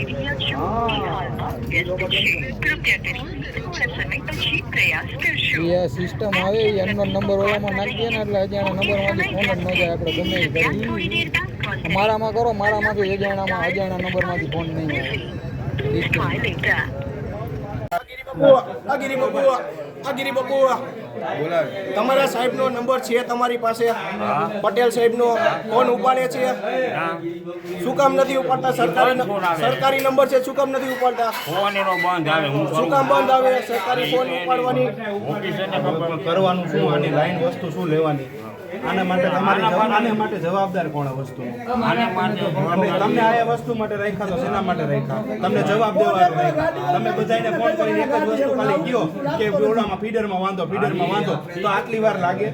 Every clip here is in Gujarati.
व्यक्ति हालમાં व्यस्त છે કૃપયા કરી થોડા સમય પછી પ્રયાસ કરશો। એ સિસ્ટમ આવે એમનો નંબર ઓલામાં નાખી દે ને એટલે અજાણ્યા નંબરમાંથી ફોન જ ન જાય આપણે ગમે એ કરીએ મારામાં કરો મારામાંથી અજાણ્યા નંબરમાંથી ફોન નહીં આવે। તમારા સાહેબનો નંબર છે તમારી પાસે? પટેલ સાહેબનો ફોન ઉપાડે છે? શું કામ નથી ઉપાડતા? સરકારી નંબર છે, શું કામ નથી ઉપાડતા? ફોન એનો બંધ આવે, શું કામ બંધ આવે? સરકારી ફોન ઉપાડવાની કરવાનું શું? આની લાઈન વસ્તુ શું લેવાની? આના માટે આને માટે જવાબદાર કોણ વસ્તુ? તમને આ વસ્તુ માટે રાખ્યા તો શેના માટે રાખ્યા? તમને જવાબ દેવાનો રાખ્યા? તમે બધાને ફોન કરીને એક જ વસ્તુ ખાલી કહો કે ઓલામાં ફીડરમાં વાંધો તો આટલી વાર લાગે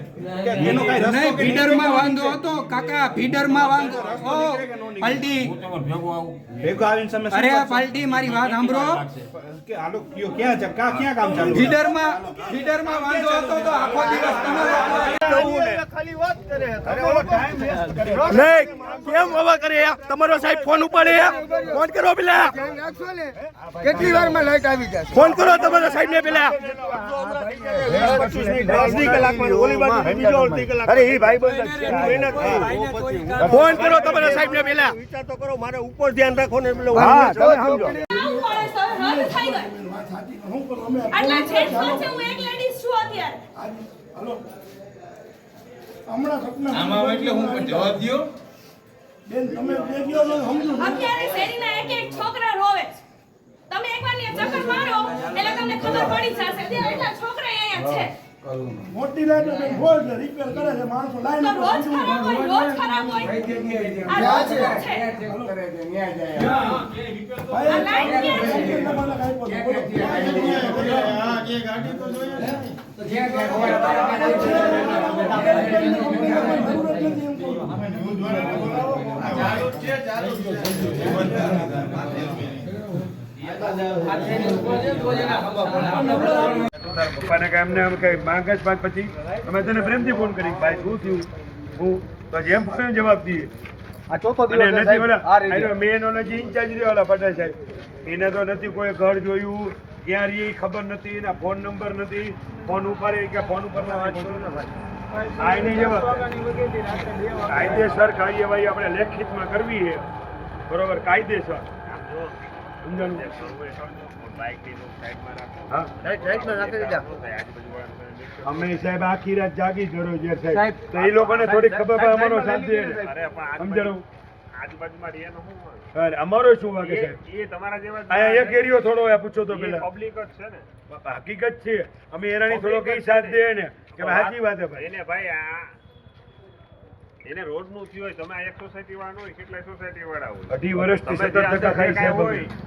કે એનો કઈ રસ્તો નહીં? ફીડરમાં વાંધો હતો કાકા, ફીડરમાં વાંધો પલટી ભેગો આવીને સમસ્યા અરે પલટી મારી વાત સાંભળો કે આલો કયો ક્યાં કામ ચાલુ? ફીડરમાં વાંધો હતો તો આખો દિવસ તમારો ખાલી વાત કરે નહીં કેમ હવા કરે? તમારો સાહેબ ફોન ઉપાડે? ફોન કરો પેલા, કેટલી વારમાં લાઈટ આવી જશે? ફોન કરો તમારા સાહેબ ને પેલા। ફોન કરો તમારા સાહેબ ને પેલા, વિચાર તો કરો, મારે ઉપર ધ્યાન રાખો ને પેલો આમાં એટલે હું જવાબ દયો બેન, તમે બેગ્યો ને સમજો અત્યારે શેરીના એક છોકરા રોવે છે। તમે એકવાર ને ચક્કર મારો એટલે તમને ખબર પડી જશે કે એટલા છોકરા અહીંયા છે। મોટી લાઈટ ને બોલ રિપેર કરે છે માણસો લાઈન તો રોજ ખરાબ હોય આ રોજ છે કરે છે ન્યા જાય આ લાઈટ ક્યાં છે? હા જે ગાડી તો જોઈએ તો જે પપ્પાને કે એમને એમ કે માંગ જ પાંચ પછી અમે તને પ્રેમથી ફોન કરી ભાઈ શું થયું હું તો જેમ ફોન જવાબ દઈએ આ ચોથો અને નથી ઓલા મેન ઓલા જે ઇન્ચાર્જ રહ્યો ઓલા પટેલ સાહેબ એને તો નથી કોઈ ઘર જોયું ક્યાં રહી ખબર નથી, એના ફોન નંબર નથી, ફોન ઉપાડે કે ફોન ઉપર વાત કરું ને ભાઈ આ એની જવાબ કાયદેસર કાર્યવાહી આપણે લેખિતમાં કરવી છે બરોબર કાયદેસર અમે સાહેબ આખી રાત જાગી કરો છે સાહેબ તો એ લોકોને થોડી ખબર પડે અમારો સાથ દે સમજણું અમારો શું વાગે સાહેબ એ તમારા જેવા અહીંયા એક એરિયો થોડો પૂછો તો પેલા પબ્લિક જ છે ને હકીકત છે અમે એરાની થોડો કઈ સાથ દે ને કે સાચી વાત છે ભાઈ એને ભાઈ આ એને રોડ નું થયું હોય તમે એક સોસાયટી વાળા હોય કેટલાય સોસાયટી વાળા હોય 2.5 વર્ષથી સતત ધક્કા ખાઈ છે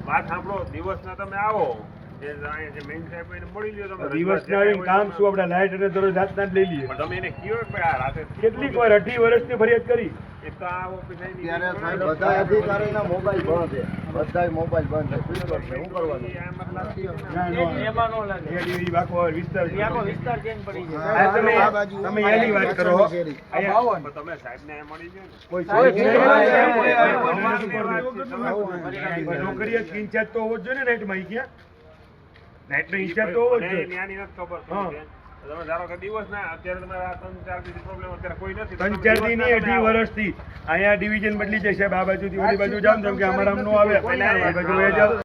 વાત સાંભળો દિવસના તમે આવો જે મેઇન સાહેબ એને મળી લ્યો તમે દિવસના આવીને કામ શું આપણે લાઈટ અને દરરોજ રાતના જ લઈ લઈએ પણ તમે એને કયો કે આ રાતે કેટલીક વાર 2.5 વર્ષની ફરિયાદ કરી એક તો આ ઓફિસ આવી ત્યારે સાહેબ બધા અધિકારીના મોબાઈલ બંધ છે, બધાય મોબાઈલ બંધ છે, શું કરવાનું? એમાં નો લાગે એ વાકો વિસ્તાર વિસ્તાર ચેન્જ પડી જાય તમે એની વાત કરો તમે સાહેબને મળી ગયો ને કોઈ નોકરીએ ઇન્ચાર્જ તો હોવો જ જોઈએ ને નાઇટમાં ક્યાં નાઇટનો ઇન્ચાર્જ તો હોવો જ જોઈએ ન્યાની નથી ખબર તમે ધારો કે દિવસ ના અત્યારે તમારા 3-4 દી પ્રોબ્લેમ અત્યારે કોઈ નથી 3-4 દી ની 2.5 વર્ષથી અહીંયા ડિવિઝન બદલી જાય સાહેબ આ બાજુથી ઓલી બાજુ જામ જેમ કે અમારા આમ નો આવે આ બાજુ એ જાવ